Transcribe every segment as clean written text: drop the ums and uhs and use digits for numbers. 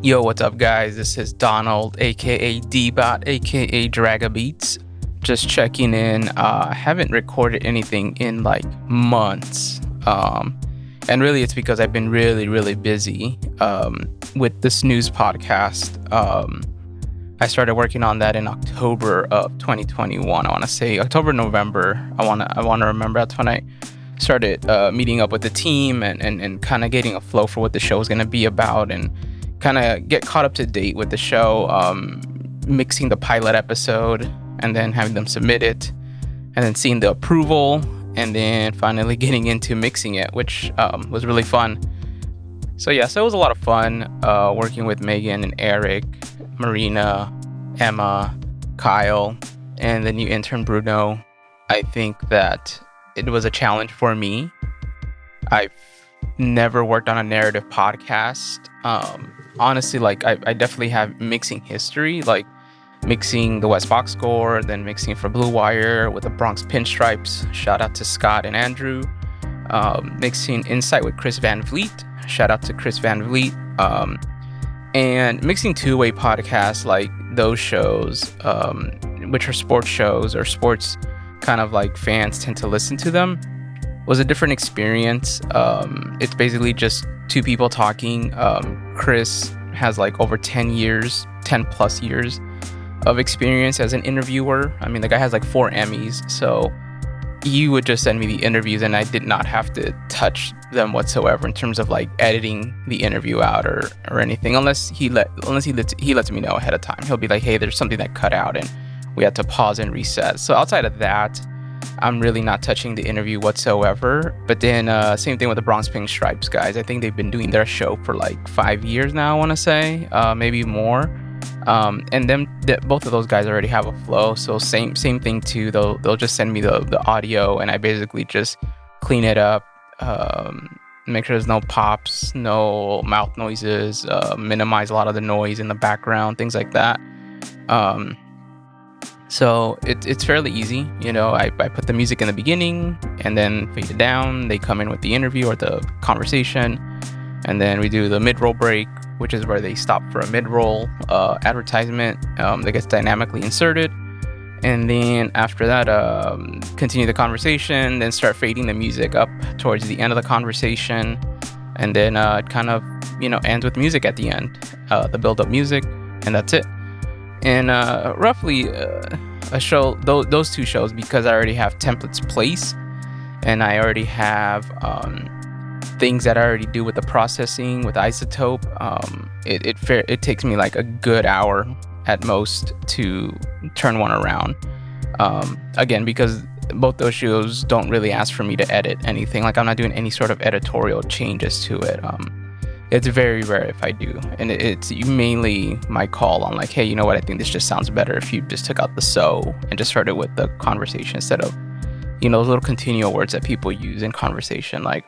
Yo, what's up, guys? This is Donald, aka D-Bot, aka Dragabeats. Just checking in. I haven't recorded anything in like months. And really, it's because I've been really, really busy with the Snooze podcast. I started working on that in October of 2021. I want to say October, November. I want to remember that's when I started meeting up with the team and kind of getting a flow for what the show is going to be about and kind of get caught up to date with the show, mixing the pilot episode and then having them submit it and then seeing the approval and then finally getting into mixing it, which was really fun. So it was a lot of fun working with Megan and Eric, Marina, Emma, Kyle, and the new intern Bruno. I think that it was a challenge for me. I've never worked on a narrative podcast. Honestly, like I definitely have mixing history, like mixing the West Box Score, then mixing for Blue Wire with the Bronx Pinstripes. Shout out to Scott and Andrew. Mixing Insight with Chris Van Vliet. Shout out to Chris Van Vliet. And mixing two-way podcasts like those shows, which are sports shows or sports kind of like fans tend to listen to them, was a different experience. It's basically just two people talking. Chris has like over 10 plus years of experience as an interviewer. I mean, the guy has like 4 Emmys, so he would just send me the interviews and I did not have to touch them whatsoever in terms of like editing the interview out or anything, unless he lets me know ahead of time. He'll be like, hey, there's something that cut out and we had to pause and reset. So outside of that, I'm really not touching the interview whatsoever. But then same thing with the Bronx Pinstripes guys. I think they've been doing their show for like 5 years now, I want to say, maybe more. And both of those guys already have a flow. So same thing too. They'll just send me the audio and I basically just clean it up, make sure there's no pops, no mouth noises, minimize a lot of the noise in the background, things like that. So it's fairly easy, you know. I put the music in the beginning and then fade it down. They come in with the interview or the conversation, and then we do the mid-roll break, which is where they stop for a mid-roll advertisement that gets dynamically inserted. And then after that, continue the conversation, then start fading the music up towards the end of the conversation. And then it kind of, ends with music at the end, the build-up music, and that's it. And roughly a show, those two shows, because I already have templates placed and I already have things that I already do with the processing with Isotope, it takes me like a good hour at most to turn one around. Again, because both those shows don't really ask for me to edit anything. Like I'm not doing any sort of editorial changes to it. It's very rare if I do, and it's mainly my call on like, hey, you know what, I think this just sounds better if you just took out the so and just started with the conversation instead of, those little continual words that people use in conversation, like,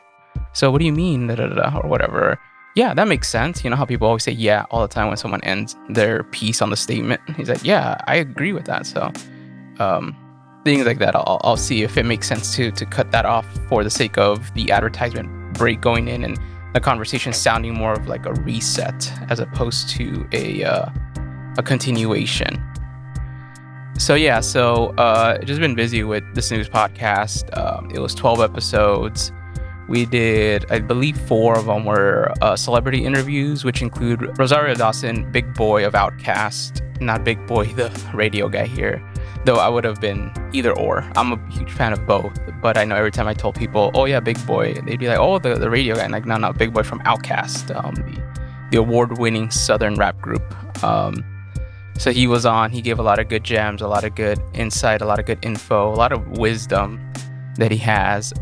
so what do you mean, da, da, da, da, or whatever. Yeah, that makes sense. You know how people always say yeah all the time when someone ends their piece on the statement. He's like, yeah, I agree with that. So things like that, I'll see if it makes sense to cut that off for the sake of the advertisement break going in and the conversation sounding more of like a reset as opposed to a continuation. So just been busy with the Snooze podcast. It was 12 episodes. We did, I believe 4 of them were celebrity interviews, which include Rosario Dawson, Big Boy of Outkast, not Big Boy, the radio guy here. Though I would have been either or. I'm a huge fan of both, but I know every time I told people, oh yeah, Big Boy, they'd be like, oh, the radio guy. And like, no, Big Boy from Outkast, the award-winning Southern rap group. So he was on, he gave a lot of good gems, a lot of good insight, a lot of good info, a lot of wisdom that he has.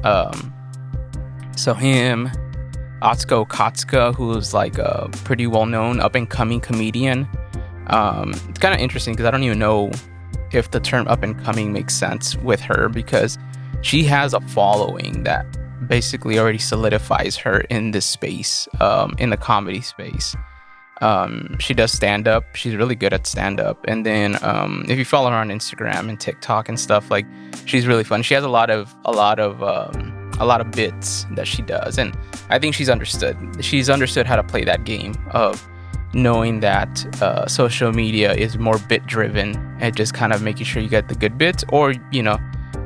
So him, Atsuko Katsuka, who's like a pretty well-known up-and-coming comedian. It's kind of interesting because I don't even know if the term up-and-coming makes sense with her, because she has a following that basically already solidifies her in this space, in the comedy space. She does stand-up. She's really good at stand-up. And then if you follow her on Instagram and TikTok and stuff, like, she's really fun. She has a lot of bits that she does, and I think she's understood how to play that game of, knowing that social media is more bit driven and just kind of making sure you get the good bits, or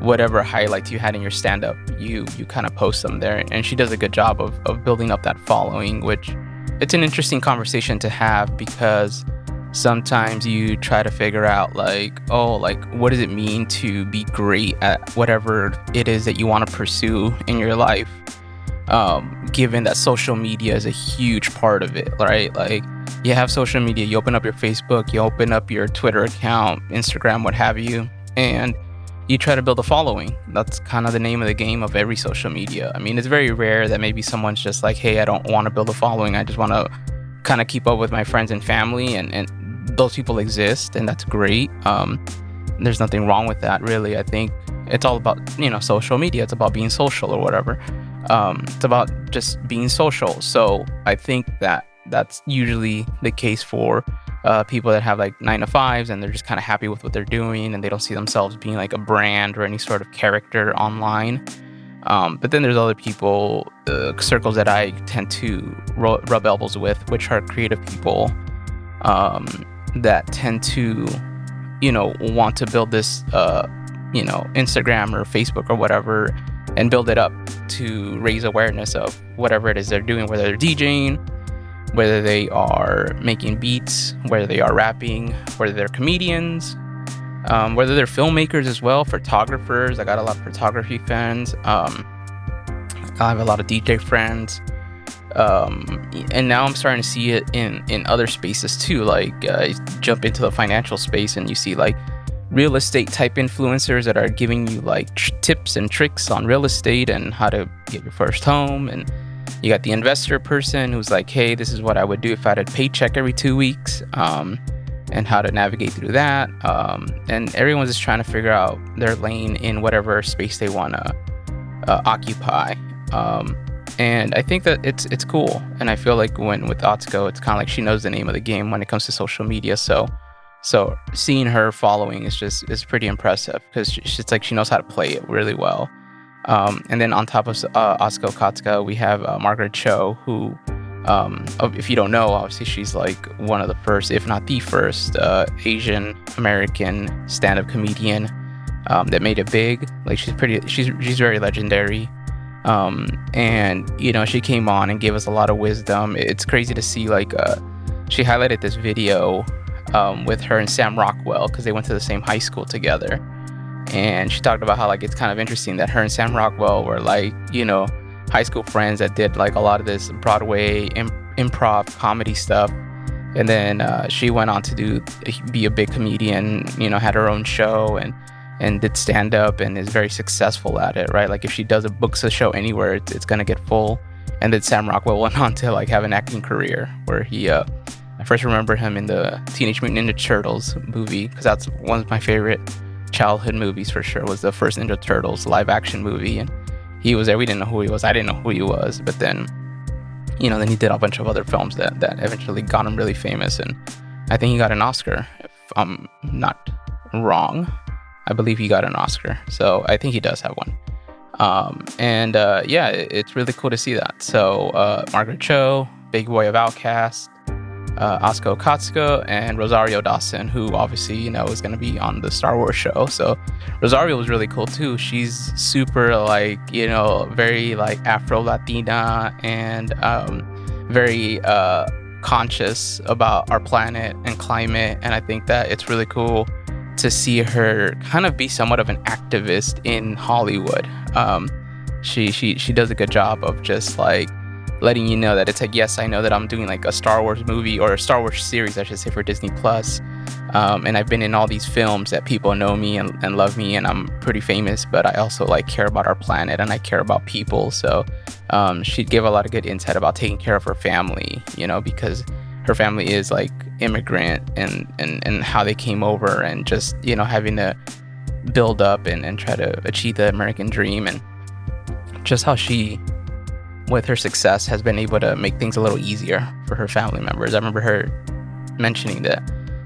whatever highlights you had in your stand-up, you kind of post them there. And she does a good job of building up that following, which it's an interesting conversation to have, because sometimes you try to figure out what does it mean to be great at whatever it is that you want to pursue in your life, given that social media is a huge part of it, right? Like, you have social media, you open up your Facebook, you open up your Twitter account, Instagram, what have you, and you try to build a following. That's kind of the name of the game of every social media. I mean, it's very rare that maybe someone's just like, hey, I don't want to build a following, I just want to kind of keep up with my friends and family, and those people exist, and that's great. There's nothing wrong with that, really. I think it's all about, social media. It's about being social or whatever. It's about just being social. So I think that's usually the case for people that have like 9-to-5s, and they're just kind of happy with what they're doing, and they don't see themselves being like a brand or any sort of character online. But then there's other people, circles that I tend to rub elbows with, which are creative people that tend to, want to build this, Instagram or Facebook or whatever, and build it up to raise awareness of whatever it is they're doing, whether they're DJing, whether they are making beats, whether they are rapping, whether they're comedians, whether they're filmmakers as well, photographers. I got a lot of photography fans. I have a lot of DJ friends. And now I'm starting to see it in other spaces too. Like, jump into the financial space and you see like real estate type influencers that are giving you like tips and tricks on real estate and how to get your first home. And you got the investor person who's like, hey, this is what I would do if I had a paycheck every 2 weeks, and how to navigate through that. And everyone's just trying to figure out their lane in whatever space they want to occupy. And I think that it's cool. And I feel like with Atsuko, it's kind of like she knows the name of the game when it comes to social media. So seeing her following is pretty impressive, because it's like she knows how to play it really well. And then on top of Atsuko Katsuka, we have Margaret Cho, who, if you don't know, obviously she's like one of the first, if not the first, Asian American stand-up comedian that made it big. Like, she's very legendary. And she came on and gave us a lot of wisdom. It's crazy to see, like, she highlighted this video with her and Sam Rockwell, because they went to the same high school together. And she talked about how, like, it's kind of interesting that her and Sam Rockwell were like, high school friends that did like a lot of this Broadway improv comedy stuff. And then she went on to be a big comedian, had her own show and did stand up and is very successful at it, right? Like, if she books a show anywhere, it's gonna get full. And then Sam Rockwell went on to like have an acting career, where he I first remember him in the Teenage Mutant Ninja Turtles movie, because that's one of my favorite childhood movies for sure, was the first Ninja Turtles live action movie. And he was there. We didn't know who he was. I didn't know who he was. But then, then he did a bunch of other films that eventually got him really famous. And I think he got an Oscar, if I'm not wrong. I believe he got an Oscar. So I think he does have one. It's really cool to see that. So Margaret Cho, Big Boy of Outkast, Atsuko Katsuka, and Rosario Dawson, who obviously, is going to be on the Star Wars show. So Rosario was really cool too. She's super like, very like Afro-Latina and very conscious about our planet and climate. And I think that it's really cool to see her kind of be somewhat of an activist in Hollywood. She does a good job of just like letting you know that it's like, yes, I know that I'm doing like a Star Wars movie, or a Star Wars series, I should say, for Disney Plus. And I've been in all these films that people know me and love me, and I'm pretty famous, but I also like care about our planet and I care about people. So she'd give a lot of good insight about taking care of her family, because her family is like immigrant and how they came over, and just, having to build up and try to achieve the American dream, and just how she, with her success, has been able to make things a little easier for her family members. I remember her mentioning that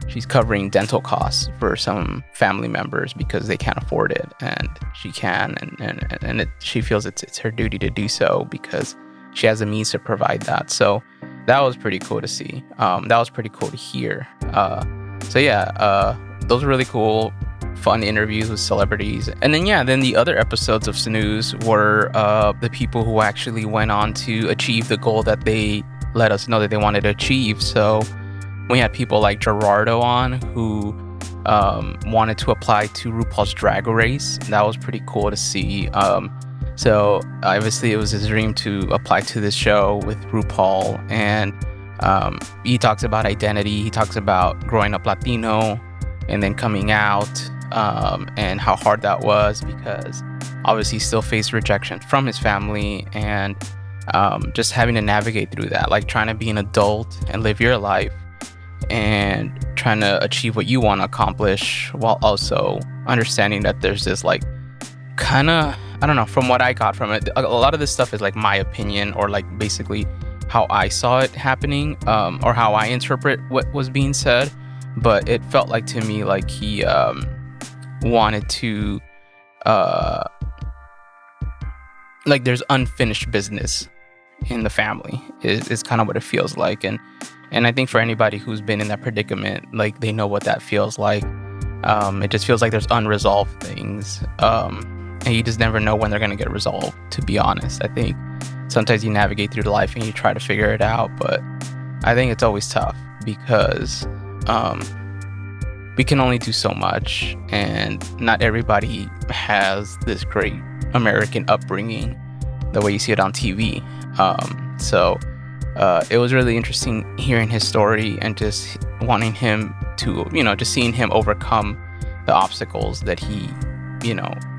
she's covering dental costs for some family members because they can't afford it, and she can, and she feels it's her duty to do so because she has the means to provide that. So that was pretty cool to see. That was pretty cool to hear. So yeah, those were really cool, fun interviews with celebrities. And then then the other episodes of Snooze were the people who actually went on to achieve the goal that they let us know that they wanted to achieve. So we had people like Gerardo on, who wanted to apply to RuPaul's Drag Race. That was pretty cool to see. So obviously it was his dream to apply to this show with RuPaul, and he talks about identity. He talks about growing up Latino and then coming out, and how hard that was, because obviously he still faced rejection from his family, and just having to navigate through that, like trying to be an adult and live your life and trying to achieve what you want to accomplish, while also understanding that there's this like kind of, I don't know, from what I got from it, a lot of this stuff is like my opinion, or like basically how I saw it happening, or how I interpret what was being said. But it felt like to me like he wanted to like there's unfinished business in the family is kind of what it feels like. And I think for anybody who's been in that predicament, like they know what that feels like. It just feels like there's unresolved things, and you just never know when they're going to get resolved, to be honest. I think sometimes you navigate through life and you try to figure it out, but I think it's always tough, because we can only do so much, and not everybody has this great American upbringing the way you see it on TV. So it was really interesting hearing his story and just wanting him to, just seeing him overcome the obstacles that he,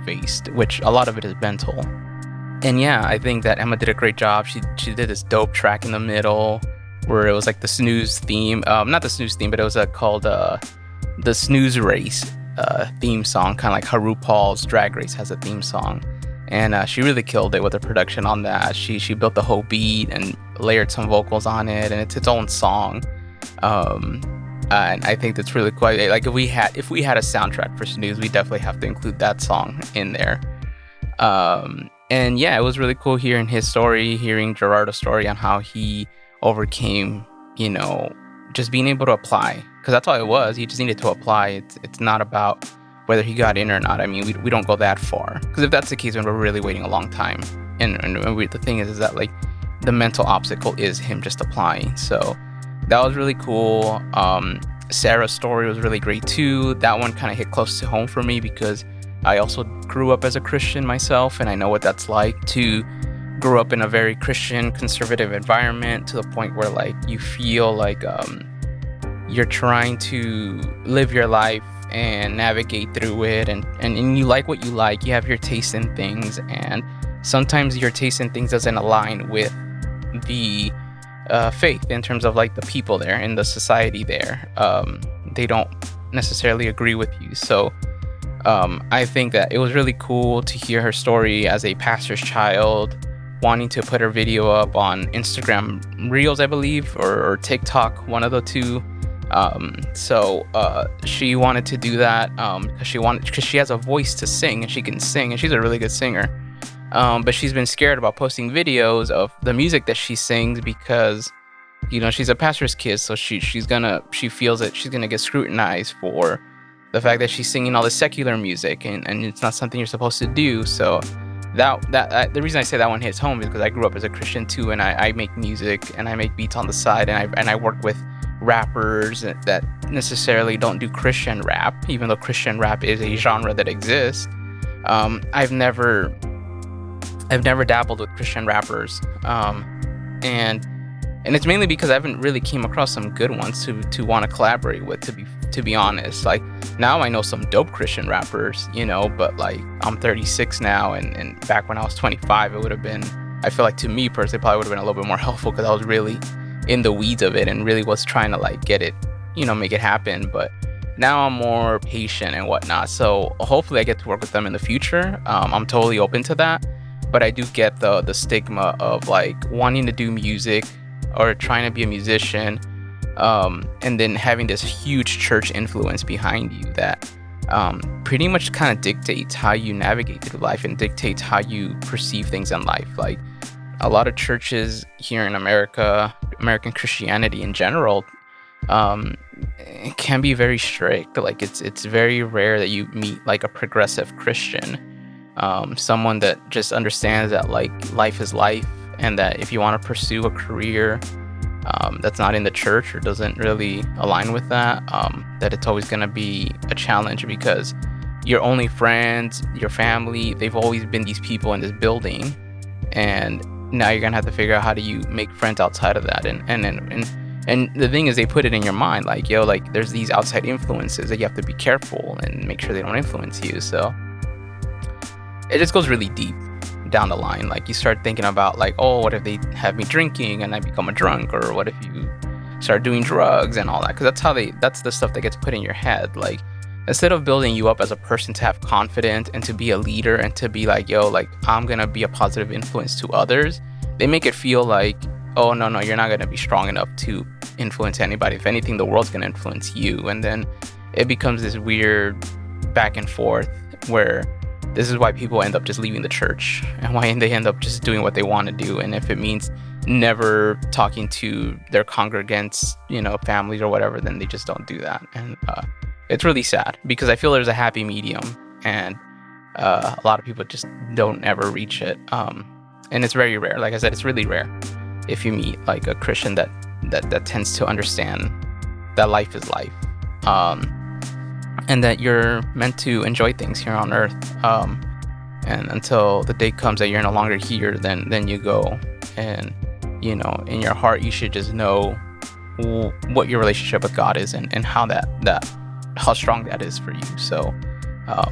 faced, which a lot of it is mental. And yeah, I think that Emma did a great job. She did this dope track in the middle where it was like the Snooze theme. Not the Snooze theme, but it was called the Snooze Race theme song, kind of like how RuPaul's Drag Race has a theme song. And she really killed it with the production on that. She built the whole beat and layered some vocals on it, and it's its own song. And I think that's really cool. Like if we had a soundtrack for Snooze, we definitely have to include that song in there. And yeah, it was really cool hearing his story, hearing Gerardo's story on how he overcame, just being able to apply, because that's all it was. He just needed to apply. It's not about whether he got in or not. I mean, we don't go that far, because if that's the case, then we're really waiting a long time. And the thing is that like the mental obstacle is him just applying. So that was really cool. Sarah's story was really great too. That one kind of hit close to home for me, because I also grew up as a Christian myself, and I know what that's like to grow up in a very Christian, conservative environment, to the point where like you feel like you're trying to live your life and navigate through it, and you like what you like. You have your taste in things, and sometimes your taste in things doesn't align with the faith, in terms of like the people there in the society there. They don't necessarily agree with you. So I think that it was really cool to hear her story as a pastor's child, wanting to put her video up on Instagram Reels, I believe, or TikTok, one of the two. So she wanted to do that because she has a voice to sing, and she can sing, and she's a really good singer. But she's been scared about posting videos of the music that she sings, because she's a pastor's kid, so she feels that she's gonna get scrutinized for the fact that she's singing all this secular music, and it's not something you're supposed to do. So that the reason I say that one hits home is because I grew up as a Christian too, and I make music and I make beats on the side, and I work with rappers that necessarily don't do Christian rap, even though Christian rap is a genre that exists. I've never dabbled with Christian rappers, and it's mainly because I haven't really came across some good ones to want to collaborate with. To be honest, like now I know some dope Christian rappers, but like I'm 36 now, and back when I was 25, it would have been, I feel like to me personally, probably would have been a little bit more helpful, because I was really in the weeds of it and really was trying to like get it, make it happen. But now I'm more patient and whatnot, so hopefully I get to work with them in the future. I'm totally open to that, but I do get the stigma of like wanting to do music or trying to be a musician, and then having this huge church influence behind you that pretty much kind of dictates how you navigate through life and dictates how you perceive things in life. Like a lot of churches here in America, American Christianity in general, um, it can be very strict. Like it's very rare that you meet like a progressive Christian, someone that just understands that like life is life, and that if you want to pursue a career that's not in the church or doesn't really align with that, that it's always going to be a challenge, because your only friends, your family, they've always been these people in this building, and now you're gonna have to figure out how do you make friends outside of that. And the thing is, they put it in your mind like, yo, like there's these outside influences that you have to be careful and make sure they don't influence you. So it just goes really deep down the line. Like you start thinking about like, oh, what if they have me drinking and I become a drunk, or what if you start doing drugs and all that, because that's the stuff that gets put in your head. Like instead of building you up as a person to have confidence and to be a leader and to be like, yo, like I'm gonna be a positive influence to others, they make it feel like, oh no, you're not gonna be strong enough to influence anybody. If anything, the world's gonna influence you. And then it becomes this weird back and forth where this is why people end up just leaving the church, and why they end up just doing what they want to do. And if it means never talking to their congregants, families or whatever, then they just don't do that. And it's really sad, because I feel there's a happy medium, and a lot of people just don't ever reach it. And it's very rare. Like I said, it's really rare if you meet like a Christian that tends to understand that life is life, and that you're meant to enjoy things here on earth, and until the day comes that you're no longer here, then you go. And in your heart you should just know what your relationship with God is, and how how strong that is for you. So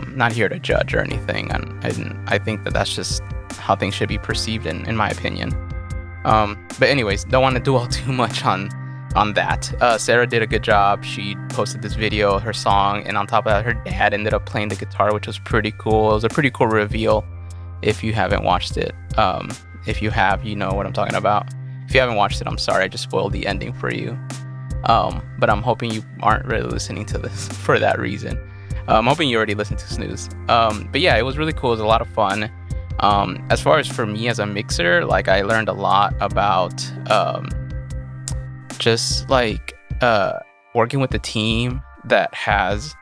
not here to judge or anything, and I think that's just how things should be perceived in my opinion. But anyways, don't want to dwell too much on that. Sarah did a good job. She posted this video, her song, and on top of that, her dad ended up playing the guitar, which was pretty cool. It was a pretty cool reveal. If you haven't watched it, if you have, you know what I'm talking about. If you haven't watched it, I'm sorry, I just spoiled the ending for you. But I'm hoping you aren't really listening to this for that reason. I'm hoping you already listened to Snooze. But yeah, it was really cool. It was a lot of fun. As far as for me as a mixer, like I learned a lot about just like working with a team that has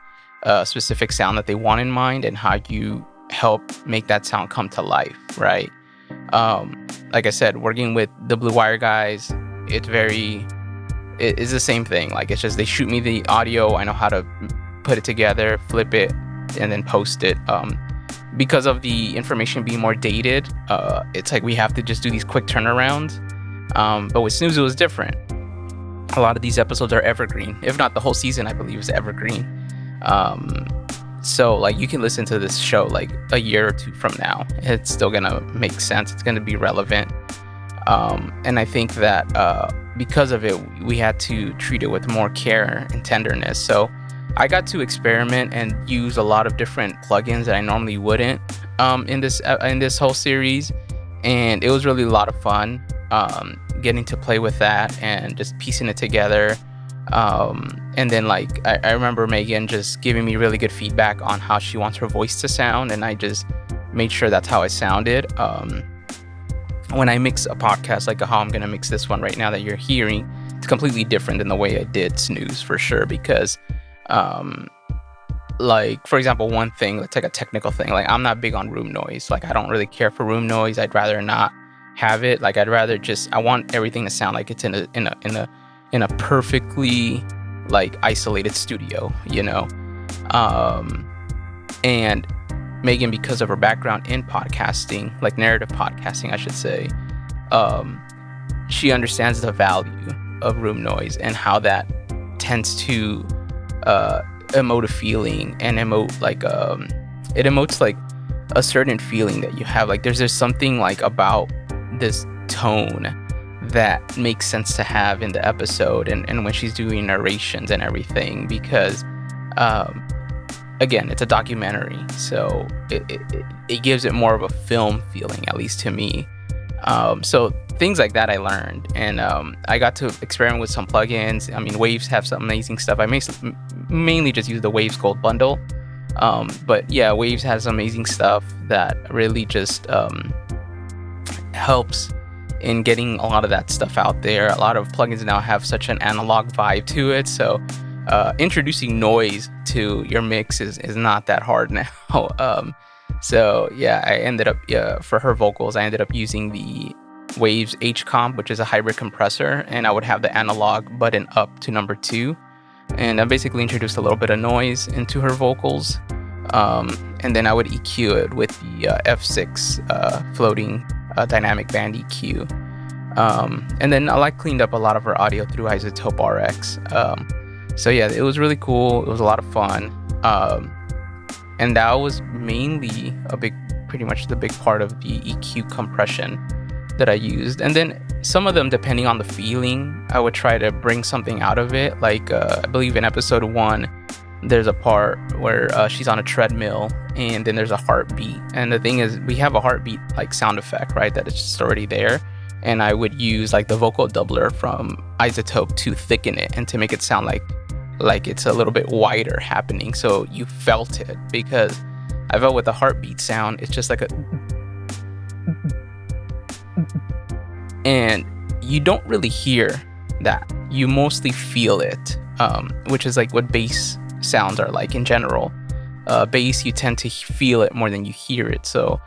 a specific sound that they want in mind, and how you help make that sound come to life, right? Like I said, working with the Blue Wire guys, it's the same thing. Like it's just they shoot me the audio, I know how to put it together, flip it, and then post it. Because of the information being more dated, it's like we have to just do these quick turnarounds. But with Snooze, it was different. A lot of these episodes are evergreen. If not, the whole season, I believe, is evergreen. So like you can listen to this show like a year or two from now. It's still gonna make sense. It's gonna be relevant. And I think that because of it, we had to treat it with more care and tenderness. So I got to experiment and use a lot of different plugins that I normally wouldn't in this whole series, and it was really a lot of fun getting to play with that and just piecing it together. And then like I remember Megan just giving me really good feedback on how she wants her voice to sound, and I just made sure that's how I sounded. When I mix a podcast, like how I'm gonna mix this one right now that you're hearing, it's completely different than the way I did Snooze, for sure, because like for example, one thing, let's take a technical thing, like I'm not big on room noise. Like I don't really care for room noise. I'd rather not have it. Like I'd rather I want everything to sound like it's in a perfectly like isolated studio, and Megan, because of her background in podcasting, like narrative podcasting I should say, she understands the value of room noise and how that tends to emote a feeling and emote like it emotes like a certain feeling that you have. Like there's just something like about this tone that makes sense to have in the episode, and when she's doing narrations and everything, because again, it's a documentary, so it gives it more of a film feeling, at least to me. So things like that I learned, and I got to experiment with some plugins. I mean, Waves have some amazing stuff. I mainly just use the Waves Gold bundle, but yeah, Waves has amazing stuff that really just helps in getting a lot of that stuff out there. A lot of plugins now have such an analog vibe to it, so introducing noise to your mix is not that hard now. So yeah, I ended up for her vocals, I ended up using the Waves H comp, which is a hybrid compressor, and I would have the analog button up to number 2, and I basically introduced a little bit of noise into her vocals, and then I would EQ it with the F6 floating dynamic band EQ, and then I cleaned up a lot of her audio through Isotope RX. So yeah, it was really cool. It was a lot of fun, and that was mainly pretty much the big part of the EQ compression that I used. And then some of them, depending on the feeling, I would try to bring something out of it. Like I believe in episode 1, there's a part where she's on a treadmill, and then there's a heartbeat. And the thing is, we have a heartbeat like sound effect, right? That is just already there. And I would use like the vocal doubler from Isotope to thicken it and to make it sound like it's a little bit wider happening, so you felt it. Because I felt with the heartbeat sound, it's just like a, and you don't really hear that. You mostly feel it, which is like what bass sounds are like in general. Bass, you tend to feel it more than you hear it. So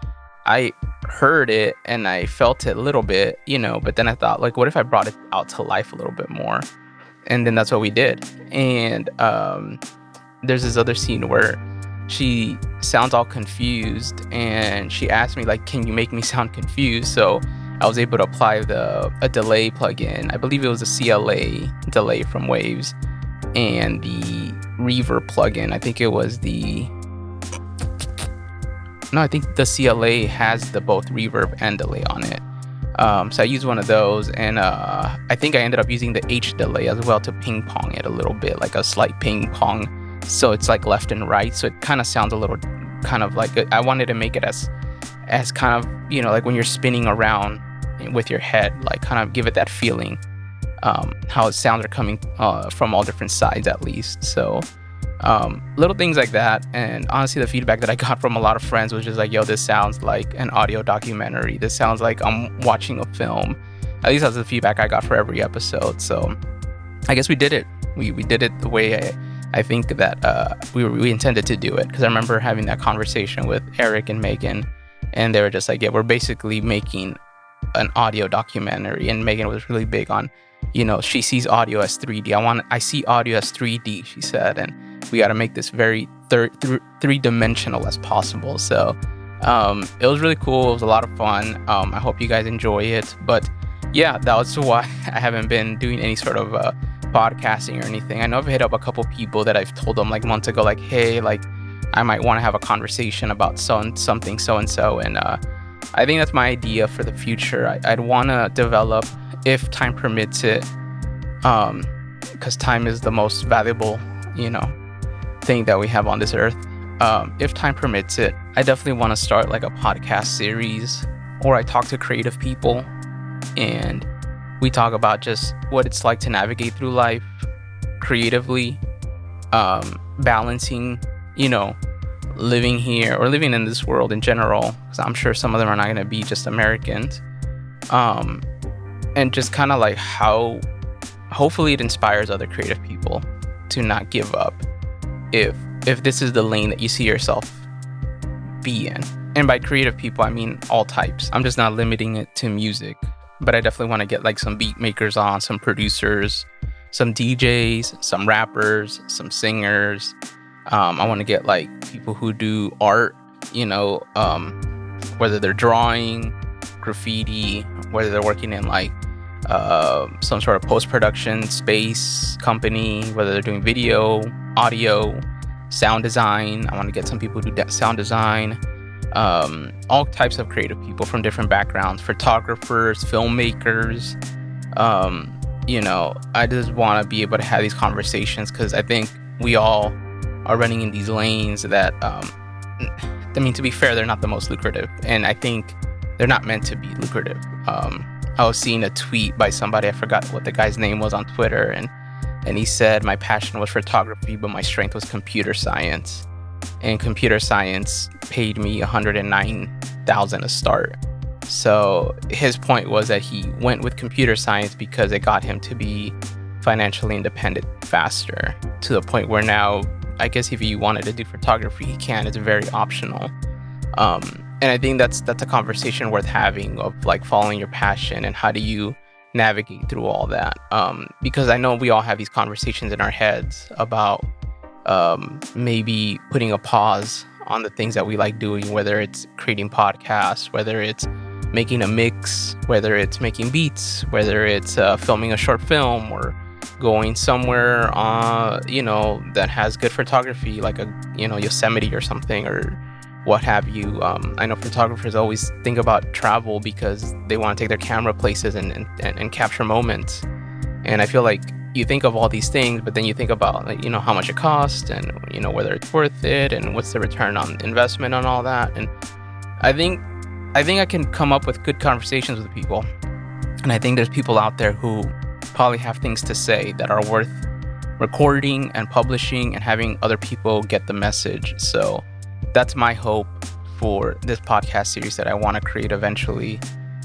I heard it and I felt it a little bit, but then I thought, like, what if I brought it out to life a little bit more? And then that's what we did. And there's this other scene where she sounds all confused, and she asked me, like, can you make me sound confused? So I was able to apply a delay plugin. I believe it was a CLA delay from Waves, and the reverb plugin. I think the CLA has both reverb and delay on it. So I used one of those, and I think I ended up using the H delay as well to ping pong it a little bit, like a slight ping pong. So it's like left and right. So it kind of sounds a little kind of like, I wanted to make it as kind of, like when you're spinning around with your head, like kind of give it that feeling, how sounds are coming from all different sides at least. So little things like that. And honestly, the feedback that I got from a lot of friends was just like, yo, this sounds like an audio documentary. This sounds like I'm watching a film. At least that's the feedback I got for every episode. So I guess we did it. We did it the way I think that we intended to do it. Because I remember having that conversation with Eric and Megan, and they were just like, yeah, we're basically making an audio documentary. And Megan was really big on, she sees audio as 3D. I see audio as 3D, she said, and we got to make this very three-dimensional as possible. So it was really cool. It was a lot of fun. I hope you guys enjoy it. But yeah, that was why I haven't been doing any sort of podcasting or anything. I know I've hit up a couple people that I've told them like months ago, like, hey, like I might want to have a conversation about something so-and-so. And I think that's my idea for the future. I'd want to develop, if time permits it, because time is the most valuable, thing that we have on this earth. If time permits it, I definitely want to start like a podcast series, or I talk to creative people and we talk about just what it's like to navigate through life creatively, balancing, living here or living in this world in general, because I'm sure some of them are not going to be just Americans, and just kind of like how hopefully it inspires other creative people to not give up if this is the lane that you see yourself be in. And by creative people, I mean all types. I'm just not limiting it to music, but I definitely want to get like some beat makers on, some producers, some DJs, some rappers, some singers. I want to get like people who do art, whether they're drawing, graffiti, whether they're working in like some sort of post-production space company, whether they're doing video, audio, sound design. I want to get some people who do sound design, all types of creative people from different backgrounds, photographers, filmmakers. I just want to be able to have these conversations, because I think we all are running in these lanes that, to be fair, they're not the most lucrative, and I think they're not meant to be lucrative. I was seeing a tweet by somebody, I forgot what the guy's name was on Twitter, and he said, my passion was photography, but my strength was computer science. And computer science paid me $109,000 to start. So his point was that he went with computer science because it got him to be financially independent faster, to the point where now, I guess if he wanted to do photography, he can. It's very optional. And I think that's a conversation worth having, of like following your passion and how do you navigate through all that. Because I know we all have these conversations in our heads about maybe putting a pause on the things that we like doing, whether it's creating podcasts, whether it's making a mix, whether it's making beats, whether it's filming a short film, or going somewhere that has good photography, like a Yosemite or something, or what have you. I know photographers always think about travel because they want to take their camera places and capture moments. And I feel like you think of all these things, but then you think about how much it costs, and whether it's worth it, and what's the return on investment on all that. And I think I can come up with good conversations with people. And I think there's people out there who probably have things to say that are worth recording and publishing and having other people get the message. So that's my hope for this podcast series that I want to create eventually,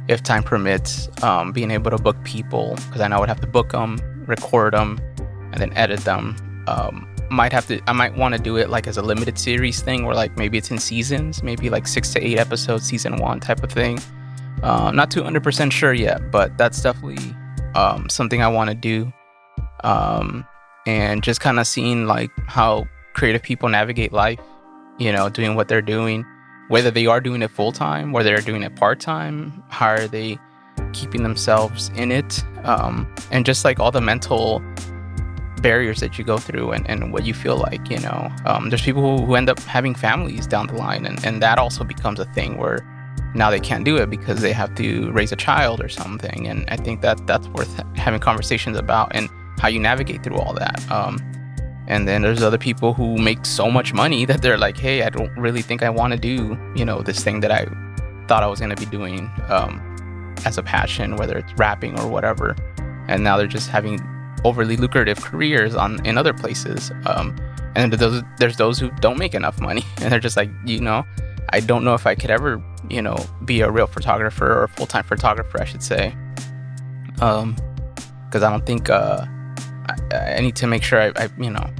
if time permits, being able to book people, because I know I would have to book them, record them, and then edit them. I might want to do it like as a limited series thing, where like maybe it's in seasons, maybe like 6 to 8 episodes, season 1 type of thing. Not 200% sure yet, but that's definitely something I want to do. And just kind of seeing like how creative people navigate life, doing what they're doing, whether they are doing it full time, whether they're doing it part time, how are they keeping themselves in it, and just like all the mental barriers that you go through, and what you feel like, there's people who end up having families down the line, and that also becomes a thing where now they can't do it because they have to raise a child or something. And I think that's worth having conversations about, and how you navigate through all that. And then there's other people who make so much money that they're like, hey, I don't really think I want to do this thing that I thought I was going to be doing as a passion, whether it's rapping or whatever, and now they're just having overly lucrative careers in other places. And there's those who don't make enough money, and they're just like, I don't know if I could ever be a real photographer, or a full-time photographer, I should say, because I don't think I need to make sure I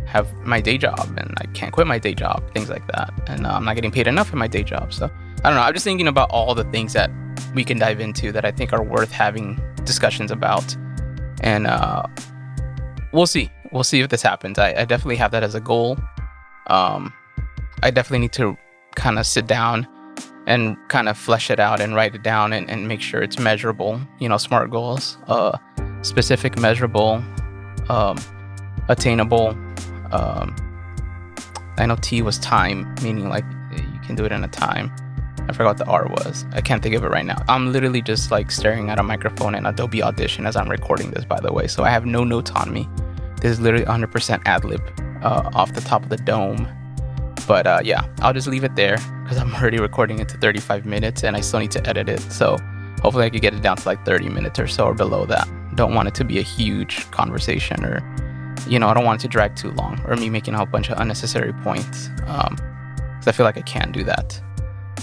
have my day job, and I can't quit my day job, things like that, and I'm not getting paid enough in my day job. So I don't know, I'm just thinking about all the things that we can dive into that I think are worth having discussions about. And we'll see if this happens. I definitely have that as a goal. I definitely need to kind of sit down and kind of flesh it out and write it down, and make sure it's measurable, SMART goals, specific, measurable, attainable. I know T was time, meaning like you can do it in a time. I forgot what the R was. I can't think of it right now. I'm literally just like staring at a microphone in Adobe Audition as I'm recording this, by the way. So I have no notes on me. This is literally 100% ad-lib off the top of the dome. But yeah, I'll just leave it there because I'm already recording it to 35 minutes and I still need to edit it. So hopefully I could get it down to like 30 minutes or so, or below that. Don't want it to be a huge conversation, or I don't want it to drag too long, or me making a whole bunch of unnecessary points, because I feel like I can do that.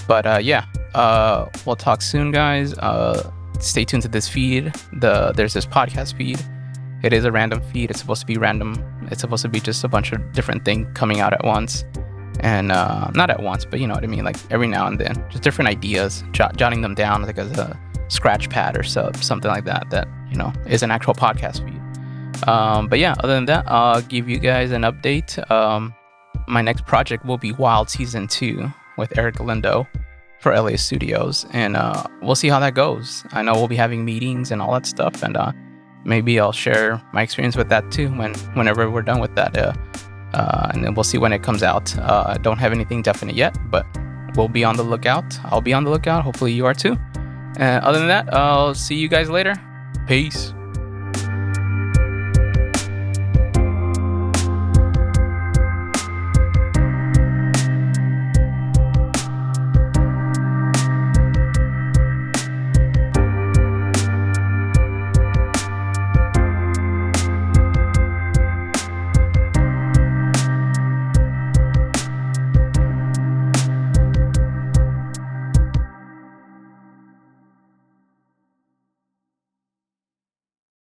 But yeah, we'll talk soon, guys. Stay tuned to this feed. There's this podcast feed. It is a random feed. It's supposed to be random. It's supposed to be just a bunch of different things coming out at once. And not at once, but you know what I mean, like every now and then, just different ideas, jotting them down like as a scratch pad or something like that is an actual podcast feed. But yeah, other than that, I'll give you guys an update. My next project will be Wild Season 2 with Eric Lindo for LA Studios, and we'll see how that goes. I know we'll be having meetings and all that stuff, and maybe I'll share my experience with that too whenever we're done with that. And then we'll see when it comes out. I don't have anything definite yet, but we'll be on the lookout. I'll be on the lookout. Hopefully you are too. And other than that, I'll see you guys later. Peace.